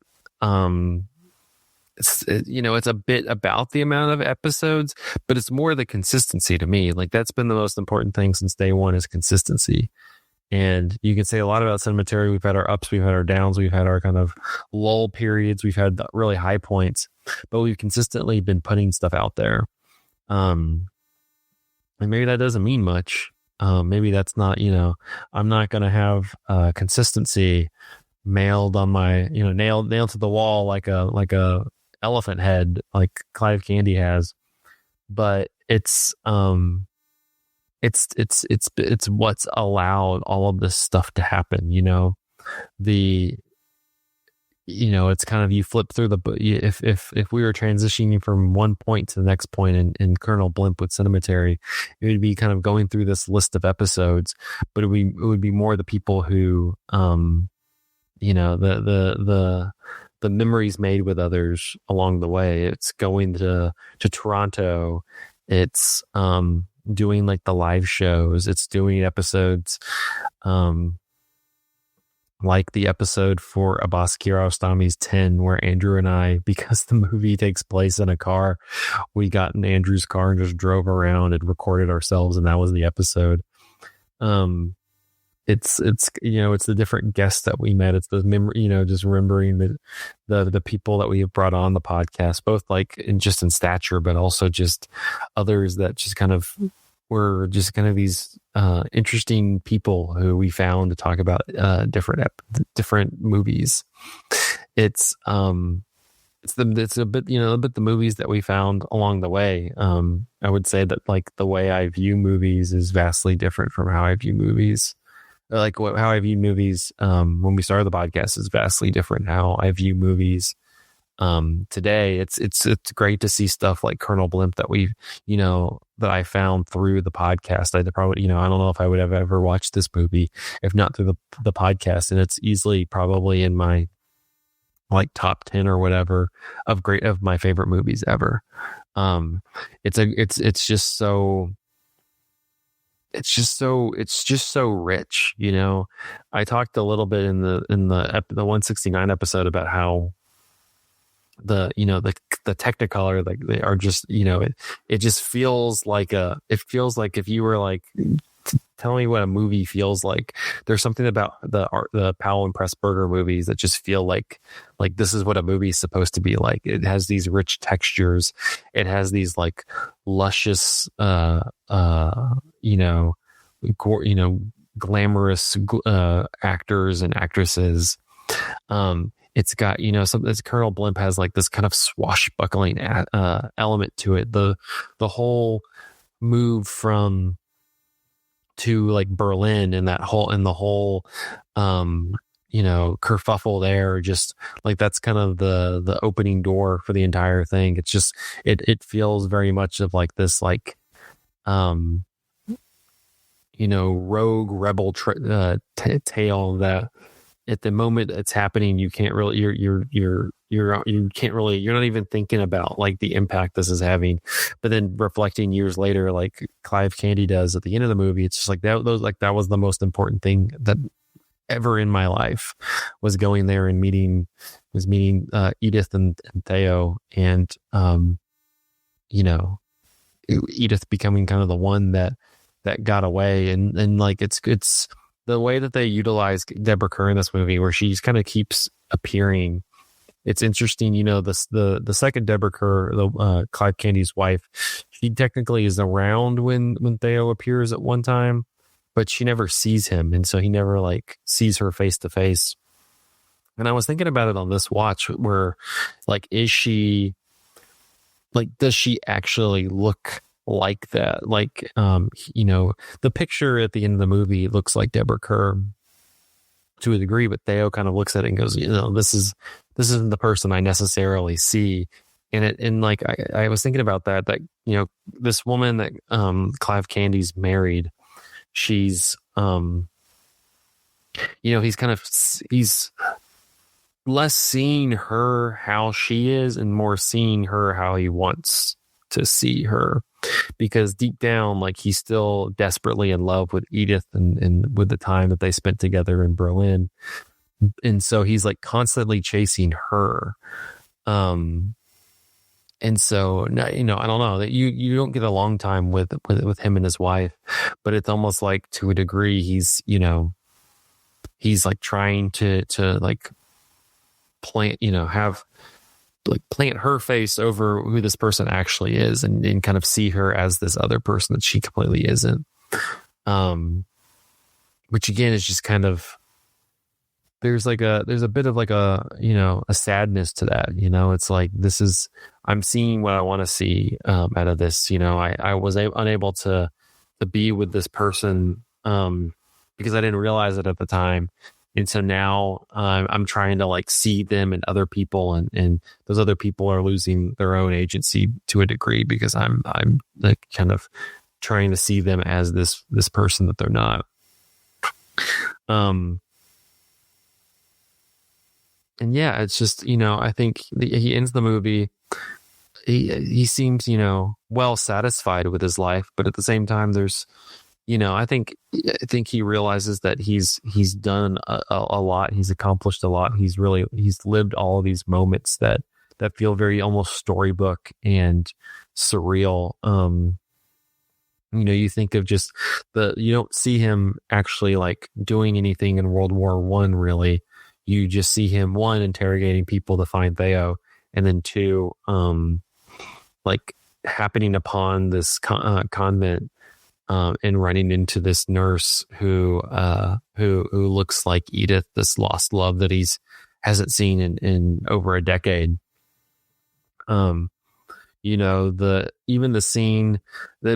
it's a bit about the amount of episodes, but it's more the consistency to me. Like, that's been the most important thing since day one, is consistency. And you can say a lot about Cinematary. We've had our ups, we've had our downs, we've had our kind of lull periods, we've had the really high points, but we've consistently been putting stuff out there. And maybe that doesn't mean much. Maybe that's not, I'm not going to have consistency mailed on my, nailed to the wall like a elephant head, like Clive Candy has. But it's what's allowed all of this stuff to happen. It's kind of, you flip through if we were transitioning from one point to the next point in Colonel Blimp with Cinematary, it would be kind of going through this list of episodes, but it would be more the people who, the memories made with others along the way. It's going to Toronto. It's, doing like the live shows. It's doing episodes, like the episode for Abbas Kiarostami's 10, where Andrew and I, because the movie takes place in a car, we got in Andrew's car and just drove around and recorded ourselves, and that was the episode. It's it's the different guests that we met. It's the memory, just remembering the people that we have brought on the podcast, both like in stature, but also just others that just kind of were just kind of these interesting people who we found to talk about different movies. It's a bit the movies that we found along the way. I would say that like the way I view movies is vastly different from how I view movies. Like how I view movies when we started the podcast is vastly different how I view movies today. It's great to see stuff like Colonel Blimp that that I found through the podcast. I don't know if I would have ever watched this movie if not through the podcast, and it's easily probably in my like top 10 or whatever of my favorite movies ever. It's just so rich. I talked a little bit in the 169 episode about how the Technicolor, like they are just, it just feels like if you were like, tell me what a movie feels like. There's something about the Powell and Pressburger movies that just feel like this is what a movie is supposed to be like. It has these rich textures. It has these like luscious, glamorous actors and actresses. It's got, this Colonel Blimp has like this kind of swashbuckling element to it. The whole move to like Berlin and the whole kerfuffle there, just like that's kind of the opening door for the entire thing. It's just it feels very much of like this like rogue rebel tale that at the moment it's happening, you can't really, you're not even thinking about like the impact this is having. But then reflecting years later, like Clive Candy does at the end of the movie, it's just like that was the most important thing that ever in my life, was going there and meeting Edith and Theo, and Edith becoming kind of the one that got away, and like it's the way that they utilize Deborah Kerr in this movie, where she kind of keeps appearing. It's interesting, the second Deborah Kerr, the Clive Candy's wife, she technically is around when Theo appears at one time, but she never sees him, and so he never like sees her face to face. And I was thinking about it on this watch, where like, does she actually look like that? Like, the picture at the end of the movie looks like Deborah Kerr to a degree, but Theo kind of looks at it and goes, this isn't the person I necessarily see and like I was thinking about that you know, this woman that Clive Candy's married, she's you know, he's less seeing her how she is and more seeing her how he wants to see her, because deep down, like, he's still desperately in love with Edith and with the time that they spent together in Berlin. And so he's like constantly chasing her. And so, you know, I don't know that you don't get a long time with him and his wife, but it's almost like, to a degree, he's, you know, he's like trying to like plant, you know, plant her face over who this person actually is, and kind of see her as this other person that she completely isn't. Which again is just kind of, there's a bit of like a, you know, a sadness to that, you know. It's like, I'm seeing what I want to see out of this, you know. I was unable to be with this person because I didn't realize it at the time. And so now I'm trying to like see them and other people, and those other people are losing their own agency to a degree, because I'm like kind of trying to see them as this person that they're not. And yeah, it's just, you know, I think he ends the movie. He seems, you know, well satisfied with his life, but at the same time, there's, you know, I think he realizes that he's done a lot. He's accomplished a lot. He's lived all of these moments that feel very almost storybook and surreal. You know, you think of just you don't see him actually like doing anything in World War I, really. You just see him, one, interrogating people to find Theo, and then two, like happening upon this convent and running into this nurse who looks like Edith, this lost love that hasn't seen in over a decade. You know, even the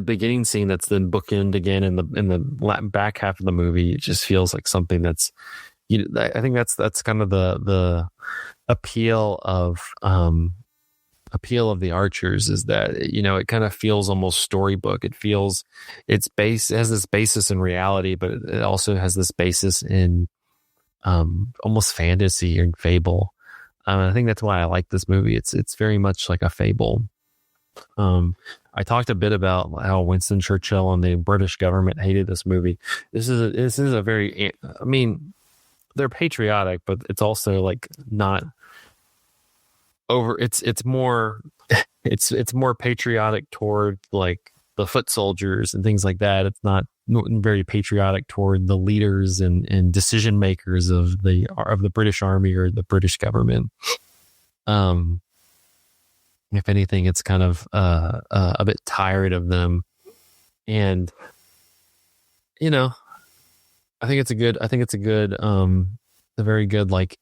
beginning scene that's then bookended again in the back half of the movie, it just feels like something that's, you know, I think that's kind of the appeal of the Archers, is that, you know, it kind of feels almost storybook. It feels it has this basis in reality, but it also has this basis in almost fantasy and fable. I think that's why I like this movie. It's very much like a fable. I talked a bit about how Winston Churchill and the British government hated this movie. This is a very, I mean, they're patriotic, but it's also like not over. It's more it's more patriotic toward like the foot soldiers and things like that. It's not very patriotic toward the leaders and decision makers of the British Army or the British government. If anything, it's kind of a bit tired of them, and you know, I think it's a very good like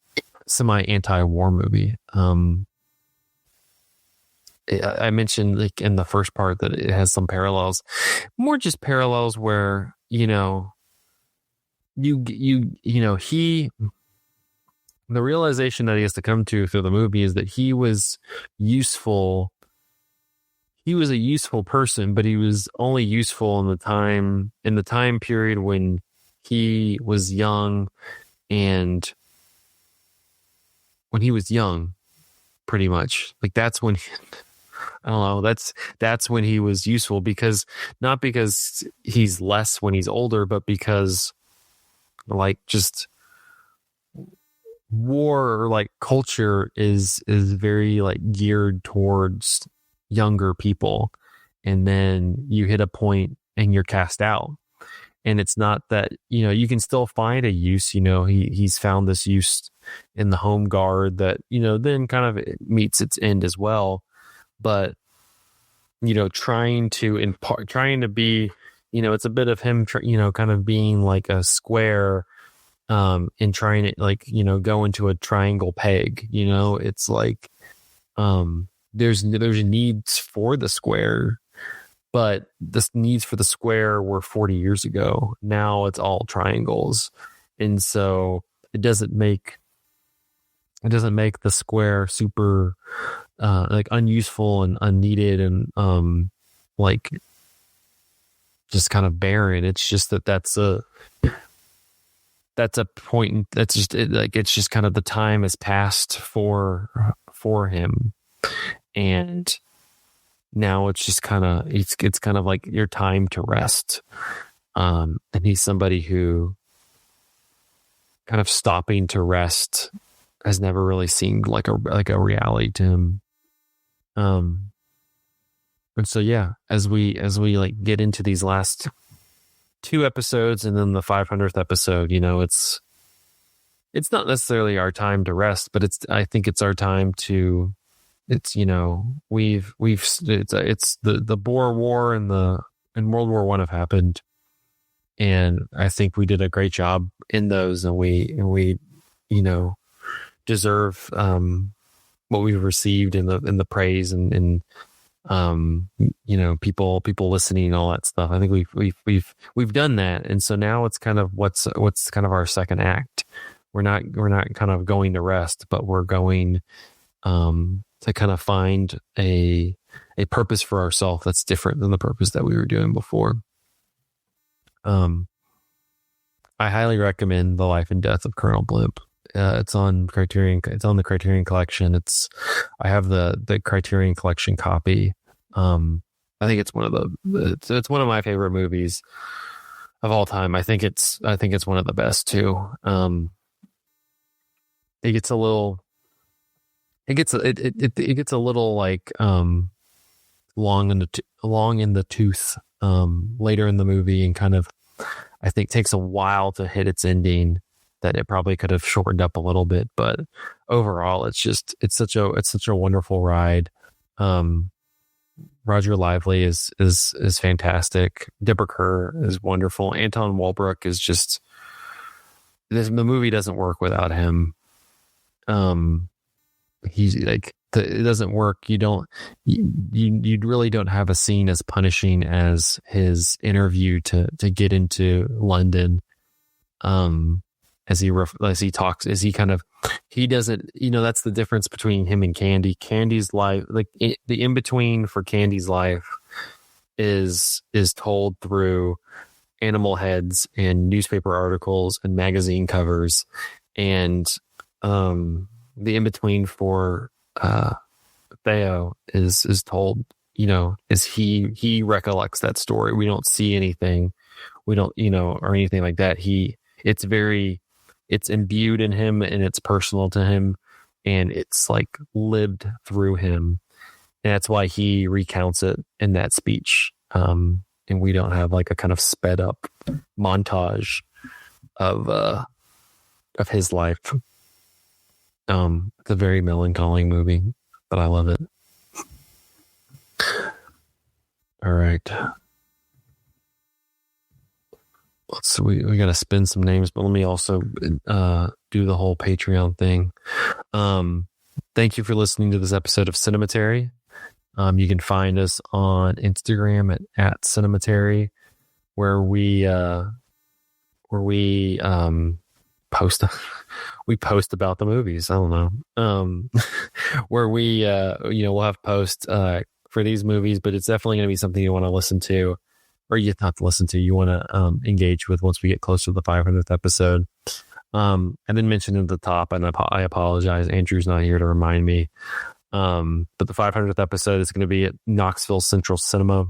semi anti-war movie. I mentioned like in the first part that it has some parallels, more just parallels where, you know, the realization that he has to come to through the movie is that he was useful. He was a useful person, but he was only useful in the time period when he was young, and when he was young, pretty much. Like that's when I don't know, that's when he was useful, because not because he's less when he's older, but because like just war or like culture is very like geared towards younger people, and then you hit a point and you're cast out. And it's not that, you know, you can still find a use, you know, he's found this use in the Home Guard that, you know, then kind of meets its end as well. But, you know, trying to be, you know, it's a bit of him, you know, kind of being like a square and trying to like, you know, go into a triangle peg, you know. It's like there's needs for the square, but the needs for the square were 40 years ago. Now it's all triangles. And so it doesn't make the square super like unuseful and unneeded and like just kind of barren. It's just that's a point. That's just like it's just kind of the time has passed for him, and now it's just kind of it's kind of like your time to rest. And he's somebody who kind of stopping to rest has never really seemed like a reality to him. And so yeah, as we like get into these last 2 episodes and then the 500th episode, you know, it's not necessarily our time to rest, but I think it's our time to, it's, you know, it's the Boer War and World War I have happened. And I think we did a great job in those, and we, you know, deserve, what we've received in the praise and you know, people listening and all that stuff. I think we've done that. And so now it's kind of what's kind of our second act. We're not kind of going to rest, but we're going to kind of find a purpose for ourselves that's different than the purpose that we were doing before. I highly recommend The Life and Death of Colonel Blimp. It's on Criterion. It's on the Criterion Collection. I have the Criterion Collection copy. I think it's one of my favorite movies of all time. I think it's one of the best too. It gets a little like long in the tooth later in the movie, and kind of I think takes a while to hit its ending that it probably could have shortened up a little bit, but overall it's such a wonderful ride. Roger Lively is fantastic. Deborah Kerr is wonderful. Anton Walbrook is just, the movie doesn't work without him. He's like, it doesn't work. You really don't have a scene as punishing as his interview to get into London. As he talks, he doesn't, you know, that's the difference between him and Candy. Candy's life, like the in between for Candy's life is told through animal heads and newspaper articles and magazine covers. And, the in between for, Theo is told, you know, is he recollects that story. We don't see anything. We don't, you know, or anything like that. It's imbued in him, and it's personal to him, and it's like lived through him. And that's why he recounts it in that speech. And we don't have like a kind of sped up montage of his life. It's a very melancholy movie, but I love it. All right. We got to spin some names, but let me also do the whole Patreon thing. Thank you for listening to this episode of Cinematary. You can find us on Instagram at Cinematary, where we post we post about the movies. I don't know, where we you know, we'll have posts for these movies, but it's definitely going to be something you want to listen to. Or you have to listen to, you want to engage with once we get closer to the 500th episode. I didn't mention at the top, and I apologize. Andrew's not here to remind me. But the 500th episode is going to be at Knoxville Central Cinema.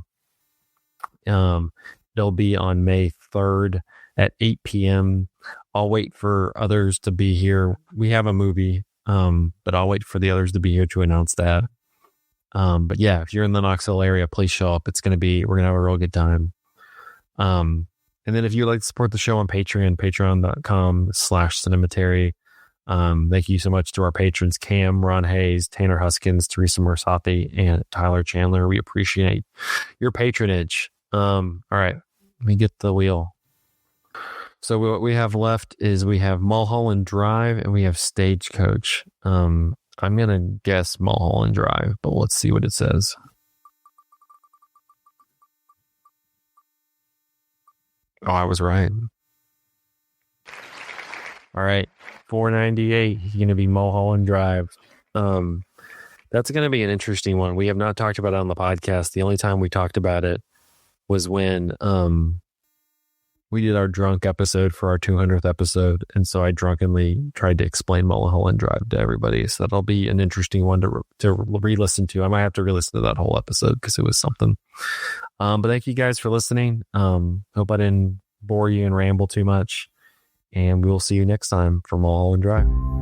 It'll be on May 3rd at 8 p.m. I'll wait for others to be here. We have a movie, but I'll wait for the others to be here to announce that. But yeah, if you're in the Knoxville area, please show up. We're going to have a real good time. And then if you'd like to support the show on Patreon, patreon.com/cinematary. Thank you so much to our patrons, Cam, Ron Hayes, Tanner Huskins, Teresa Morsati, and Tyler Chandler. We appreciate your patronage. All right, let me get the wheel. So what we have left is we have Mulholland Drive and we have Stagecoach. I'm going to guess Mulholland Drive, but let's see what it says. Oh, I was right. All right. $4.98. He's going to be Mulholland Drive. That's going to be an interesting one. We have not talked about it on the podcast. The only time we talked about it was when we did our drunk episode for our 200th episode. And so I drunkenly tried to explain Mulholland Drive to everybody. So that'll be an interesting one to re-listen to. I might have to re-listen to that whole episode because it was something. But thank you guys for listening. Hope I didn't bore you and ramble too much. And we will see you next time for Mulholland Drive.